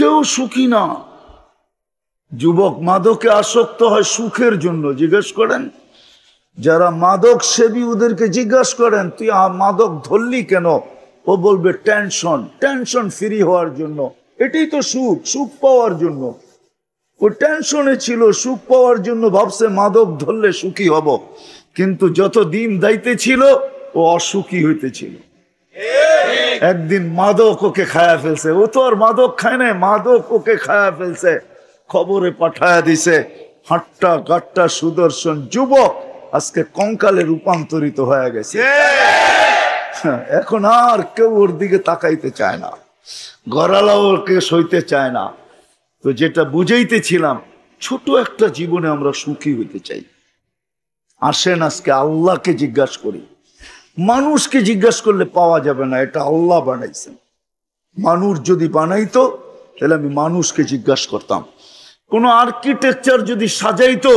কেউ সুখী না। যুবক মাদকে আসক্ত হয় সুখের জন্য। জিজ্ঞেস করেন যারা মাদক সেবী ওদেরকে জিজ্ঞাসা করেন তুই মাদক ধরলি কেন, ও বলবে টেনশন, টেনশন ফ্রি হওয়ার জন্য। এটাই তো সুখ, সুখ পাওয়ার জন্য। ও টেনশনে ছিল, সুখ পাওয়ার জন্য ভাবছে মাদক ধরলে সুখী হব, কিন্তু যত দিন দাইতে ছিল ও অসুখী হইতেছিল। একদিন মাদক ওকে খায়া ফেলছে। ও তো আর মাদক খায় না, মাদক ওকে খায়া ফেলছে, খবরে পাঠায়া দিছে। হাট্টা গাট্টা সুদর্শন যুবক আজকে কঙ্কালে রূপান্তরিত হয়ে গেছে। এখন আর কেউ ওর দিকে তাকাইতে চায় না, গড়ালাও ওকে সইতে চায় না। তো যেটা বুঝাইতেছিলাম, ছোট একটা জীবনে আমরা সুখী হইতে চাই। আসেন আজকে আল্লাহকে জিজ্ঞাসা করি। মানুষকে জিজ্ঞাসা করলে পাওয়া যাবে না, এটা আল্লাহ বানাইছেন। মানুষ যদি বানাইতো তাহলে আমি মানুষকে জিজ্ঞাসা করতাম। কোন আর্কিটেকচার যদি সাজাইতো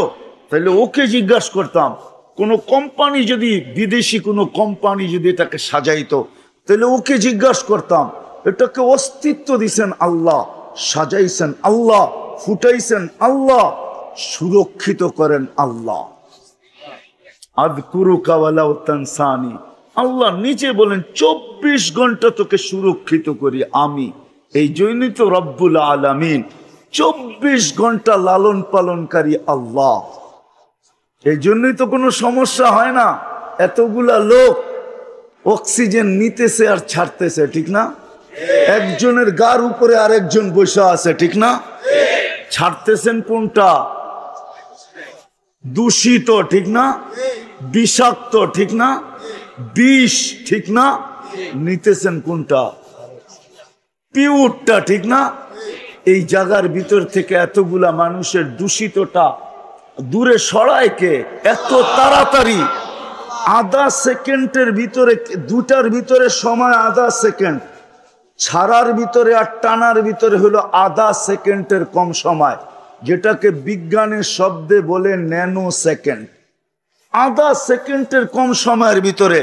তাহলে ওকে জিজ্ঞাসা করতাম। কোন কোম্পানি যদি, বিদেশি কোন কোম্পানি যদি এটাকে সাজাইতো তাহলে ওকে জিজ্ঞাসা করতাম। এটাকে অস্তিত্ব দিছেন আল্লাহ, সাজাইছেন আল্লাহ, ফুটাইছেন আল্লাহ, সুরক্ষিত করেন আল্লাহ। আযকুরুকা ওয়ালাউ তানসানি, আল্লাহ নিজে বলেন 24 ঘন্টা তোকে সুরক্ষিত করি আমি। এই জন্যই তো রব্বুল আলামিন, 24 ঘন্টা লালন পালনকারী আল্লাহ। এই জন্যই তো কোনো সমস্যা হয় না। এতগুলা লোক অক্সিজেন নিতেছে আর ছাড়তেছে, ঠিক না? একজনের গার উপরে আরেকজন বসে আছে, ঠিক না? ছাড়তেছেন কোনটা? দূষিত, ঠিক না? বিষাক্ত, ঠিক না? বিষ, ঠিক না? নিতেছেন কোনটা? পিউরটা, ঠিক না? এই জায়গার ভিতর থেকে এতগুলা মানুষের দূষিতটা দূরে সরায় কে? এত তাড়াতাড়ি আধা সেকেন্ডের ভিতরে, দুটার ভিতরে সময় আধা সেকেন্ড, ছাড়ার ভিতরে আর টানার ভিতরে হলো আধা সেকেন্ডের কম সময়, যেটাকে বিজ্ঞানের শব্দে বলে ন্যানো সেকেন্ড। আধা সেকেন্ডের কম সময়ের ভিতরে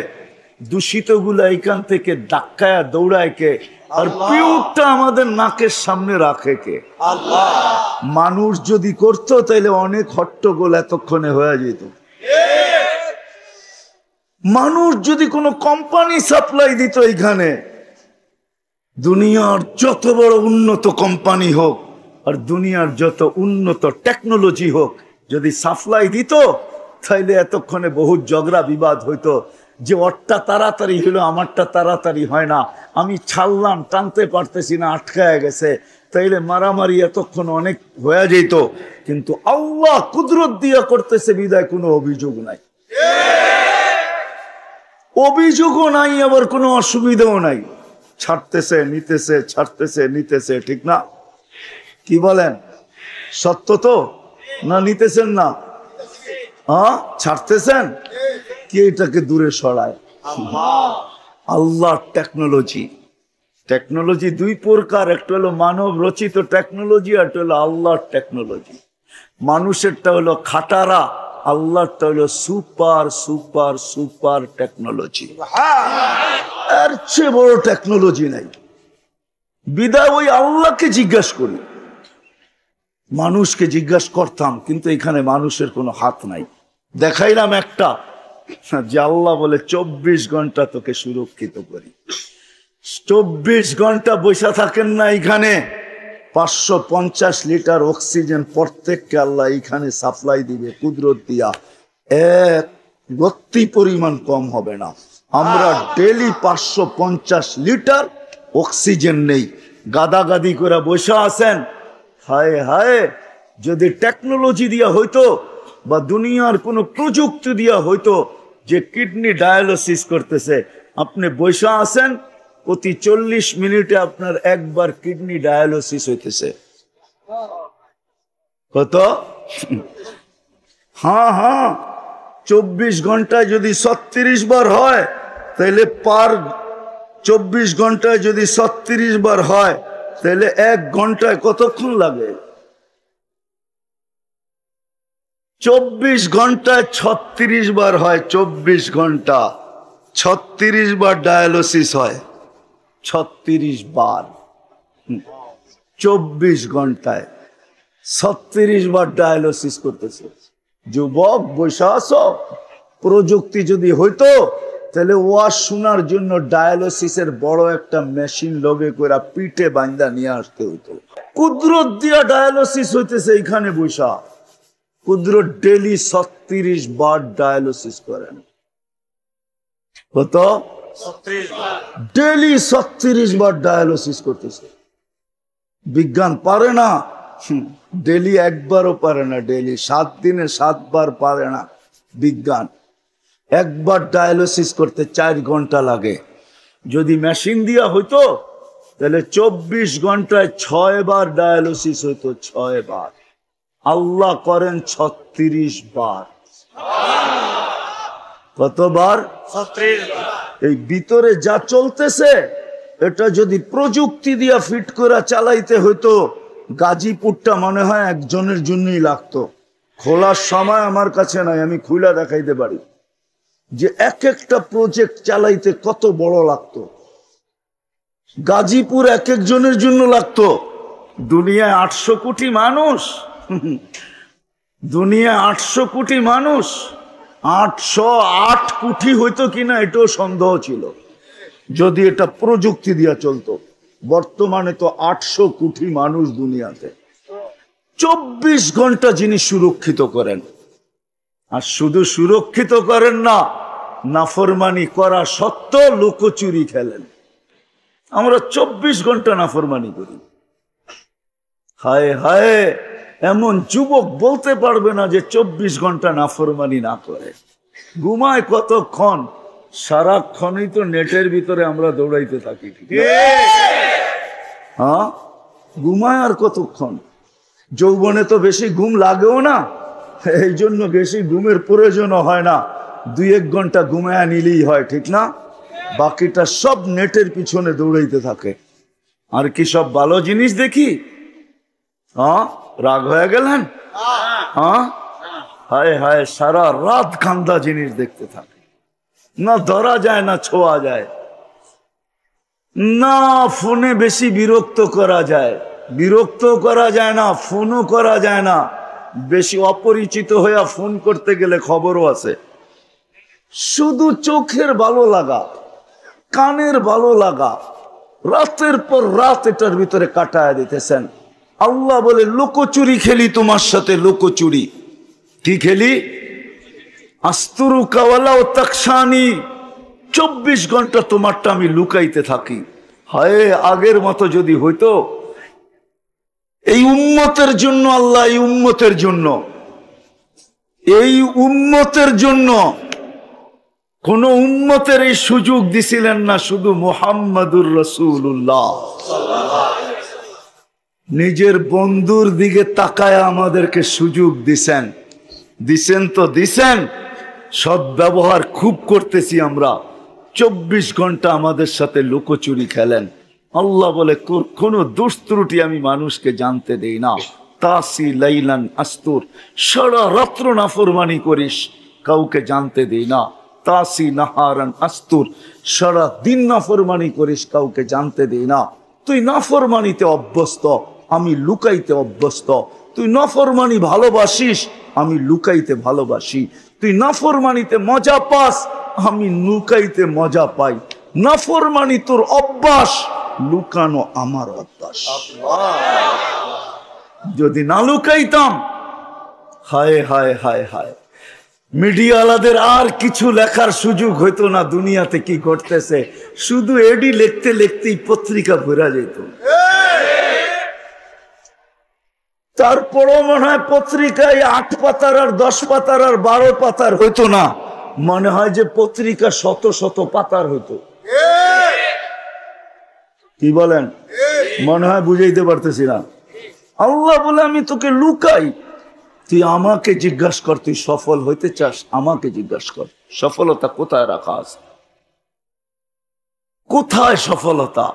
দূষিতগুলা এখান থেকে ধাক্কায় দৌড়ায় কে? আর পিউরটা আমাদের নাকের সামনে রাখে কে? আল্লাহ। মানুষ যদি করতো তাহলে অনেক হট্টগোল এতক্ষণে হয়ে যেত। মানুষ যদি কোনো কোম্পানি সাপ্লাই দিত এখানে, দুনিয়ার যত বড় উন্নত কোম্পানি হোক আর দুনিয়ার যত উন্নত টেকনোলজি হোক, যদি সাপ্লাই দিত তাইলে এতক্ষণে বহু ঝগড়া বিবাদ হইতো, যে ওরটা তাড়াতাড়ি হলো আমারটা তাড়াতাড়ি হয় না, আমি ছাড়লাম টানতে পারতেছি না, আটকায় গেছে, তাইলে মারামারি এতক্ষণ অনেক হয়ে যেত। কিন্তু আল্লাহ কুদরত দিয়া করতেছে বিদায় কোনো অভিযোগ নাই, অভিযোগও নাই, আবার কোনো অসুবিধাও নাই। ছাড়তেছে নিতেছে, ছাড়তেছে নিতেছে, ঠিক না? কি বলেন? সত্য তো না? নিতেছেন না? হ্যাঁ, ছাড়তেছেন কি? এটাকে দূরে সরায় আল্লাহ। টেকনোলজি, টেকনোলজি দুই প্রকার, একটা হলো মানব রচিত টেকনোলজি, আর একটা হলো আল্লাহর টেকনোলজি। মানুষেরটা হলো খাটারা, আল্লাহরটা হলো সুপার সুপার সুপার টেকনোলজি। এর চেয়ে বড় টেকনোলজি নাই। বিদায় ওই আল্লাহকে জিজ্ঞাসা করি। মানুষকে জিজ্ঞাসা করতাম, কিন্তু এখানে মানুষের কোনো হাত নাই। দেখাইলাম একটা, যে আল্লাহ বলে 24 ঘন্টা তোকে সুরক্ষিত করি। 24 ঘন্টা বসে থাকেন না এখানে। 550 লিটার অক্সিজেন প্রত্যেককে আল্লাহ এখানে সাপ্লাই দিবে কুদরত দিয়া, এক গতি পরিমাণ কম হবে না। আমরা ডেলি 550 লিটার অক্সিজেন নেই, গাদাগাদি করে বসে আছেন। হায় হায়, যদি টেকনোলজি দিয়া হইতো বা দুনিয়ার কোনো প্রযুক্তি দিয়া হইতো, যে কিডনি ডায়ালিসিস করতেছে, আপনি বসে আছেন, প্রতি 40 মিনিটে আপনার একবার কিডনি ডায়ালিসিস হইতেছে। কত? হ্যাঁ হ্যাঁ, 24 ঘন্টায় যদি 36 বার হয়, তাহলে পার 24 ঘন্টায় যদি 36 বার হয়, তাহলে 1 ঘন্টায় কতক্ষণ লাগে? 24 ঘন্টায় 36 বার হয়। 24 ঘন্টা 36 বার ডায়ালিসিস হয়। 36 বার 24 ঘন্টায় 36 বার ডায়ালিসিস করতেছে। যুবক বৈশা আছো, প্রযুক্তি যদি হইতো তাহলে ওয়াজ শোনার জন্য ডায়ালিসিসের বড় একটা মেশিন লগে করে পিঠে বান্ধা নিয়ে আসতে হইতো। কুদরত দিয়া ডায়ালিসিস হইতেছে এইখানে বৈশা। কুদরত ডেলি 36 বার ডায়ালিসিস করেন। কত? ডেলি 36 বার ডায়ালিসিস করতেছে। বিজ্ঞান পারে না, ডেলি একবারও পারে না, ডেলি 7 দিনে 7 বার পারে না বিজ্ঞান। একবার ডায়ালিসিস করতে 4 ঘন্টা লাগে। যদি মেশিন দিয়া হইতো তাহলে 24 ঘন্টায় 6 বার ডায়ালিসিস হইতো, 6 বার। আল্লাহ করেন 36 বার। কতবার? 36 বার। এই ভিতরে যা চলতেছে এটা যদি প্রযুক্তি দিয়া ফিট করে চালাইতে হইতো, গাজীপুরটা মনে হয় একজনের জন্যই লাগতো। খোলার সময় আমার কাছে নাই, আমি খুলা দেখাইতে পারি যে এক একটা প্রজেক্ট চালাইতে কত বড় লাগতো। গাজীপুর এক একজনের জন্য লাগতো। দুনিয়ায় 800 কোটি মানুষ, দুনিয়ায় 800 কোটি মানুষ, 808 কোটি হইতো কিনা এটাও সন্দেহ ছিল যদি এটা প্রযুক্তি দিয়া চলতো। বর্তমানে তো 800 কোটি মানুষ দুনিয়াতে। 24 ঘন্টা যিনি সুরক্ষিত করেন, আর শুধু সুরক্ষিত করেন না, নাফরমানি করা সত্ত্বেও লুকোচুরি খেলেন। আমরা 24 ঘন্টা নাফরমানি করি। হায় হায়, এমন যুবক বলতে পারবে না যে 24 ঘন্টা নাফরমানি না করে। ঘুমায় কতক্ষণ? সারাক্ষণই তো নেটের ভিতরে আমরা দৌড়াইতে থাকি। হ্যাঁ, ঘুমায় আর কতক্ষণ? যৌবনে তো বেশি ঘুম লাগেও না, এই জন্য বেশি ঘুমের প্রয়োজনও হয় না। 2-1 ঘন্টা ঘুমায় নিলেই হয়, ঠিক না? বাকিটা সব নেটের পিছনে দৌড়াইতে থাকে। আর কি সব ভালো জিনিস দেখি? হ্যাঁ, রাগ হয়ে গেলেন? হ্যাঁ, হায় হায়, সারা রাত কান্দা জিনিস দেখতে থাকে। না ধরা যায় না ছোঁয়া যায়, না ফোনে বেশি বিরক্ত করা যায়, বিরক্ত করা যায় না, ফোনও করা যায় না। বেশি অপরিচিত হইয়া ফোন করতে গেলে খবরও আছে। শুধু চোখের ভালো লাগা, কানের ভালো লাগা, রাতের পর রাত এটার ভিতরে কাটায় দিতেছেন। আল্লাহ বলে লুকোচুরি খেলি তোমার সাথে, লুকোচুরি। কি খেলি? আস্তুরুকা ওয়ালাউ তাকশানি, 24 ঘন্টা তোমারটা আমি লুকাইতে থাকি। হায়, আগের মতো যদি হইতো। এই উম্মতের জন্য আল্লাহ, এই উম্মতের জন্য, এই উম্মতের জন্য কোন উম্মতের এই সুযোগ দিছিলেন না, শুধু মুহাম্মাদুর রাসূলুল্লাহ নিজের বন্ধুর দিকে তাকায় আমাদেরকে সুযোগ দিছেন। দিছেন তো দিছেন, সৎ ব্যবহার খুব করতেছি আমরা। 24 ঘন্টা আমাদের সাথে লুকোচুরি খেলেন। আল্লাহ বলে কোন দোষ ত্রুটি আমি মানুষকে জানতে দেই না। তাসি লাইলান আস্তুর, সারা রাত্র নাফরমানি করিস, কাউকে জানতে দেই না। তাসি নাহারান আস্তুর, সারা দিন নাফরমানি করিস, কাউকে জানতে দেই না। তুই নাফরমানিতে অভ্যস্ত, আমি লুকাইতে অভ্যস্ত। তুই নাফরমানি ভালোবাসিস, আমি লুকাইতে ভালোবাসি। তুই নাফরমানিতে মজা পাস, আমি লুকাইতে মজা পাই। নাফরমানি তোর অভ্যাস, লুকানো আমার অভ্যাস। যদি না লুকাইতাম, হায় হায় হায় হায়, মিডিয়াওয়ালাদের আর কিছু লেখার সুযোগ হইতো না দুনিয়াতে কি ঘটতেছে। শুধু এডি লিখতে লিখতেই পত্রিকা ভরা যেত। তারপরও মনে হয় পত্রিকায় 8 পাতার আর 10 পাতার আর 12 পাতার হইতো না, মনে হয় যে পত্রিকা শত শত পাতার হইতো। কি বলেন? মনে হয় বুঝাইতে পারতেছি না। আল্লাহ বলে আমি তোকে লুকাই, তুই আমাকে জিজ্ঞাসা কর, তুই সফল হইতে চাস, আমাকে জিজ্ঞাসা কর সফলতা কোথায় রাখা আছে, কোথায় সফলতা।